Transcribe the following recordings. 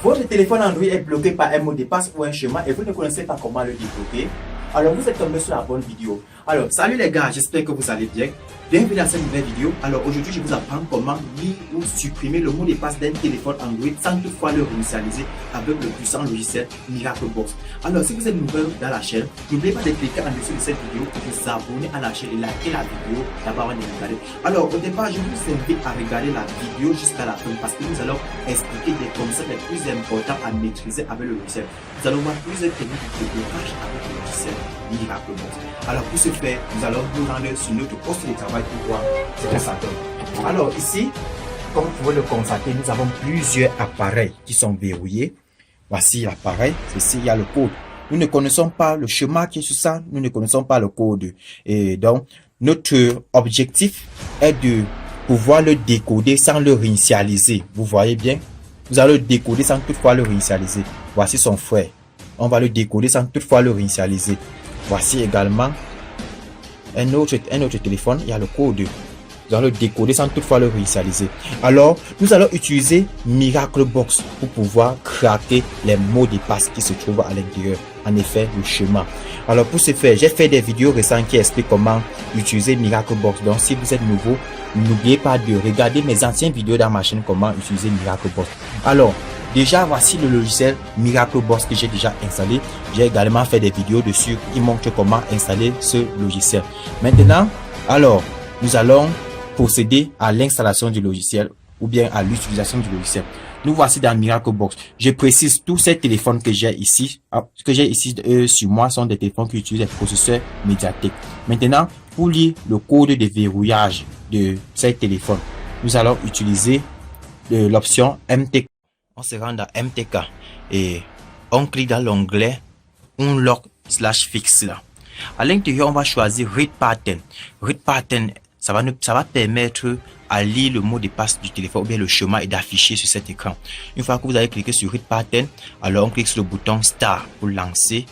votre téléphone Android est bloqué par un mot de passe ou un schéma et vous ne connaissez pas comment le débloquer, alors vous êtes tombé sur la bonne vidéo. Alors, salut les gars, j'espère que vous allez bien. Bienvenue dans cette nouvelle vidéo. Alors aujourd'hui, je vous apprends comment lire ou supprimer le mot de passe d'un téléphone Android sans toutefois le réinitialiser avec le puissant logiciel Miraclebox. Alors si vous êtes nouveau dans la chaîne, n'oubliez pas de cliquer en dessous de cette vidéo pour vous abonner à la chaîne et liker la vidéo d'abord avant de regarder. Alors au départ, je vous invite à regarder la vidéo jusqu'à la fin parce que nous allons expliquer des concepts les plus importants à maîtriser avec le logiciel. Nous allons voir plusieurs techniques de déblocage avec le logiciel Miraclebox. Alors pour ce faire, nous allons nous rendre sur notre poste de travail pour voir ce que ça donne. Alors ici, comme vous pouvez le constater, nous avons plusieurs appareils qui sont verrouillés. Voici l'appareil, ici il y a le code. Nous ne connaissons pas le schéma qui est sur ça, nous ne connaissons pas le code. Et donc, notre objectif est de pouvoir le décoder sans le réinitialiser. Vous voyez bien, nous allons le décoder sans toutefois le réinitialiser. Voici son frère. On va le décoder sans toutefois le réinitialiser. Voici également un autre téléphone, il y a le code. Nous allons le décoder sans toutefois le réinitialiser. Alors, nous allons utiliser Miraclebox pour pouvoir craquer les mots de passe qui se trouvent à l'intérieur. En effet, le schéma. Alors, pour ce faire, j'ai fait des vidéos récentes qui expliquent comment utiliser Miraclebox. Donc, si vous êtes nouveau, n'oubliez pas de regarder mes anciennes vidéos dans ma chaîne comment utiliser Miraclebox. Alors, déjà, voici le logiciel Miraclebox que j'ai déjà installé. J'ai également fait des vidéos dessus qui montrent comment installer ce logiciel. Maintenant, alors, nous allons procéder à l'installation du logiciel ou bien à l'utilisation du logiciel. Nous voici dans Miraclebox. Je précise, tous ces téléphones que j'ai ici, sur moi sont des téléphones qui utilisent des processeurs Mediatek. Maintenant, pour lire le code de verrouillage de ces téléphones, nous allons utiliser l'option MTK. On se rend dans MTK et on clique dans l'onglet Unlock/Fix là. À l'intérieur, on va choisir Read Pattern. Read Pattern, ça va permettre à lire le mot de passe du téléphone ou bien le schéma et d'afficher sur cet écran. Une fois que vous avez cliqué sur Read Pattern, alors on clique sur le bouton Start pour lancer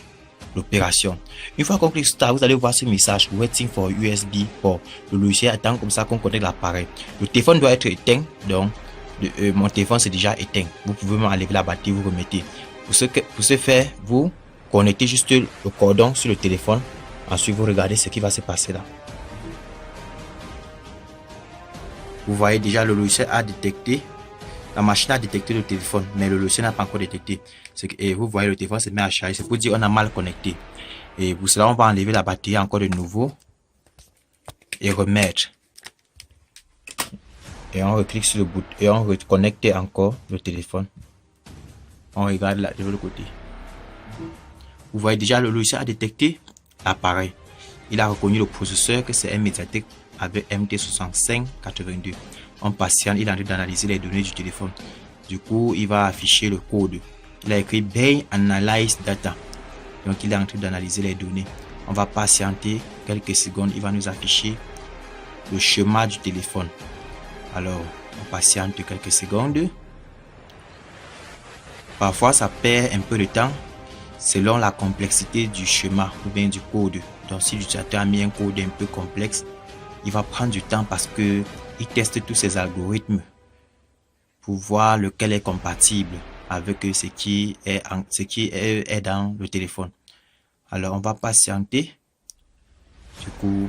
l'opération. Une fois qu'on clique Start, vous allez voir ce message Waiting for USB port. Le logiciel attend comme ça qu'on connecte l'appareil. Le téléphone doit être éteint, donc mon téléphone c'est déjà éteint. Vous pouvez m'enlever la batterie, vous remettez. Pour ce faire, vous connectez juste le cordon sur le téléphone. Ensuite, vous regardez ce qui va se passer là. Vous voyez déjà le logiciel a détecté, la machine a détecté le téléphone, mais le logiciel n'a pas encore détecté. Et vous voyez le téléphone se met à charger, c'est pour dire on a mal connecté. Et pour cela, on va enlever la batterie encore de nouveau et remettre. Et on reclique sur le bouton et on reconnecte encore le téléphone. On regarde là de l'autre côté. Vous voyez déjà le logiciel a détecté l'appareil. Il a reconnu le processeur que c'est un Mediatek avec MT6582. On patiente, il est en train d'analyser les données du téléphone. Du coup, il va afficher le code. Il a écrit Bay Analyze Data. Donc, il est en train d'analyser les données. On va patienter quelques secondes. Il va nous afficher le schéma du téléphone. Alors, on patiente quelques secondes. Parfois, ça perd un peu de temps selon la complexité du schéma ou bien du code. Donc, si l'utilisateur a mis un code un peu complexe, il va prendre du temps parce que il teste tous ses algorithmes pour voir lequel est compatible avec ce qui est dans le téléphone. Alors, on va patienter. Du coup,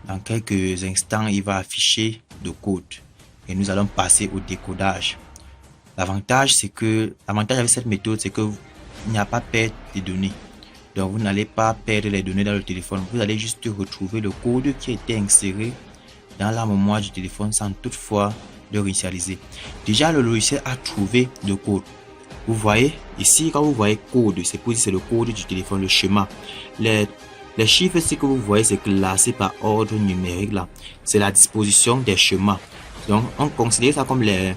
dans quelques instants, il va afficher le code et nous allons passer au décodage. L'avantage avec cette méthode, c'est que il n'y a pas perte de données. Donc, vous n'allez pas perdre les données dans le téléphone. Vous allez juste retrouver le code qui a été inséré dans la mémoire du téléphone sans toutefois le réinitialiser. Déjà, le logiciel a trouvé le code. Vous voyez ici, quand vous voyez code, c'est pour dire c'est le code du téléphone, le schéma. Les chiffres, ce que vous voyez, c'est classé par ordre numérique là. C'est la disposition des schémas. Donc, on considère ça comme les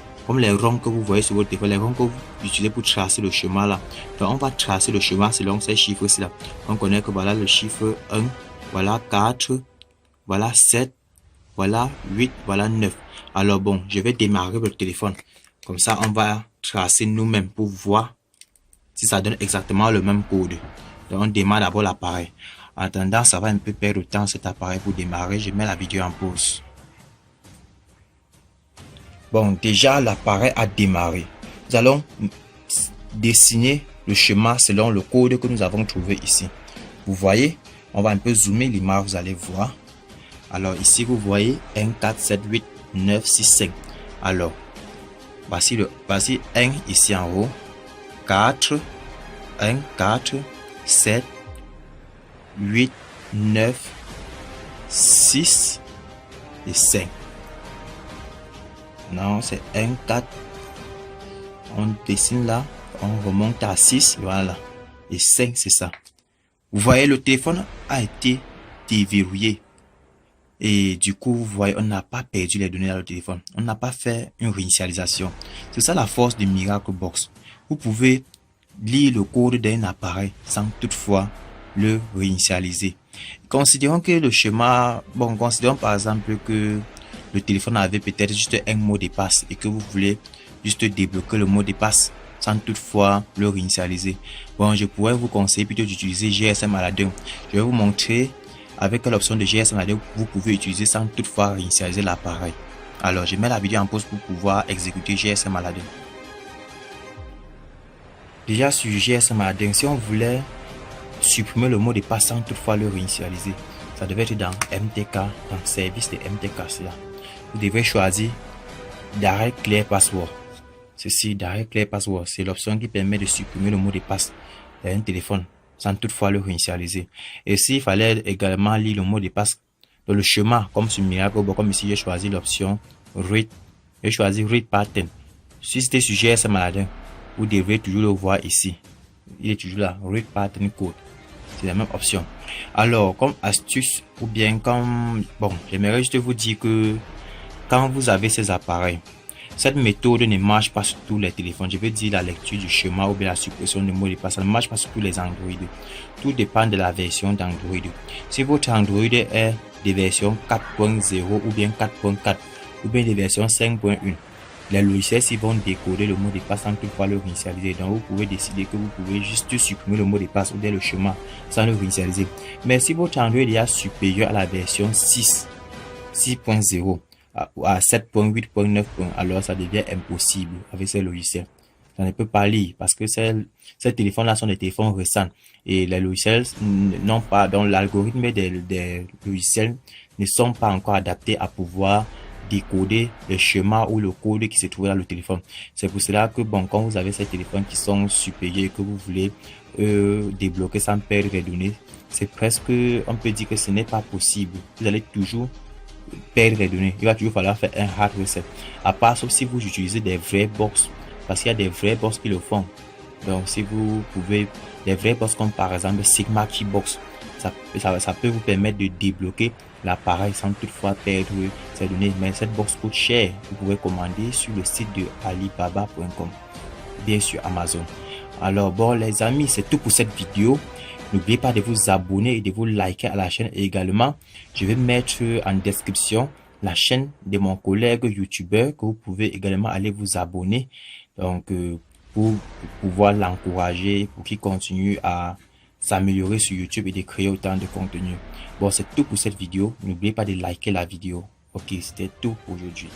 ronds que vous voyez sur votre téléphone, les ronds que vous utilisez pour tracer le schéma là. Donc, on va tracer le schéma selon ces chiffres-ci là. On connaît que voilà le chiffre 1, voilà 4, voilà 7, voilà 8, voilà 9. Alors bon, je vais démarrer le téléphone. Comme ça, on va tracer nous-mêmes pour voir si ça donne exactement le même code. Donc, on démarre d'abord l'appareil. En attendant, ça va un peu perdre de temps cet appareil pour démarrer. Je mets la vidéo en pause. Bon, déjà l'appareil a démarré. Vous nous allons dessiner le schéma selon le code que nous avons trouvé ici. Vous voyez, on va un peu zoomer l'image, vous allez voir. Alors ici, vous voyez 1, 4, 7, 8, 9, 6, 5. Alors, voici 1 ici en haut. 4, 1, 4, 7, 8, 9, 6 et 5. Non, c'est 1, 4. On dessine là, on remonte à 6, voilà. Et 5, c'est ça. Vous voyez, le téléphone a été déverrouillé. Et du coup, vous voyez, on n'a pas perdu les données dans le téléphone. On n'a pas fait une réinitialisation. C'est ça la force de Miracle Box. Vous pouvez lire le code d'un appareil sans toutefois le réinitialiser. Considérons que le schéma, considérons par exemple que le téléphone avait peut-être juste un mot de passe et que vous voulez juste débloquer le mot de passe sans toutefois le réinitialiser. Je pourrais vous conseiller plutôt d'utiliser GSM Aladdin. Je vais vous montrer avec l'option de GSM Aladdin, vous pouvez utiliser sans toutefois réinitialiser l'appareil. Alors, je mets la vidéo en pause pour pouvoir exécuter GSM Aladdin. Déjà sur GSM Aladdin, si on voulait supprimer le mot de passe sans toutefois le réinitialiser, ça devait être dans MTK, dans service de MTK. Là. Vous devez choisir Direct Clear Password. Ceci, Direct Clear Password, c'est l'option qui permet de supprimer le mot de passe d'un téléphone sans toutefois le réinitialiser. Et s'il fallait également lire le mot de passe dans le schéma, comme sur Miracle, comme ici j'ai choisi l'option Read, j'ai choisi Read Pattern. Si c'était sur GSM Aladdin, vous devrez toujours le voir ici. Il est toujours là, Read Pattern Code. C'est la même option. Alors, comme astuce, ou bien comme... j'aimerais juste vous dire que quand vous avez ces appareils, cette méthode ne marche pas sur tous les téléphones. Je veux dire la lecture du schéma ou bien la suppression de mots de passe. Ça ne marche pas sur tous les Android. Tout dépend de la version d'Android. Si votre Android est des versions 4.0 ou bien 4.4 ou bien des versions 5.1, les logiciels s'ils vont décoder le mot de passe sans toutefois le réinitialiser. Donc vous pouvez décider que vous pouvez juste supprimer le mot de passe ou bien le schéma sans le réinitialiser. Mais si votre Android est supérieur à la version 6.0 à 7.8.9, alors ça devient impossible avec ces logiciels. Ça ne peut pas lire parce que ces téléphones-là sont des téléphones récents et les logiciels n'ont pas, donc l'algorithme des logiciels ne sont pas encore adaptés à pouvoir décoder le schéma ou le code qui se trouve dans le téléphone. C'est pour cela que quand vous avez ces téléphones qui sont supérieurs et que vous voulez débloquer sans perdre les données, c'est presque, on peut dire que ce n'est pas possible. Vous allez toujours perdre les données. Il va toujours falloir faire un hard reset. À part sauf si vous utilisez des vrais box, parce qu'il y a des vrais box qui le font. Donc si vous pouvez, des vrais box comme par exemple Sigma Keybox, ça peut vous permettre de débloquer l'appareil sans toutefois perdre ces données. Mais cette box coûte cher. Vous pouvez commander sur le site de alibaba.com, bien sûr Amazon. Alors les amis, c'est tout pour cette vidéo. N'oubliez pas de vous abonner et de vous liker à la chaîne. Et également, je vais mettre en description la chaîne de mon collègue youtubeur que vous pouvez également aller vous abonner. Donc, pour pouvoir l'encourager, pour qu'il continue à s'améliorer sur YouTube et de créer autant de contenu. C'est tout pour cette vidéo. N'oubliez pas de liker la vidéo. Ok, c'était tout pour aujourd'hui.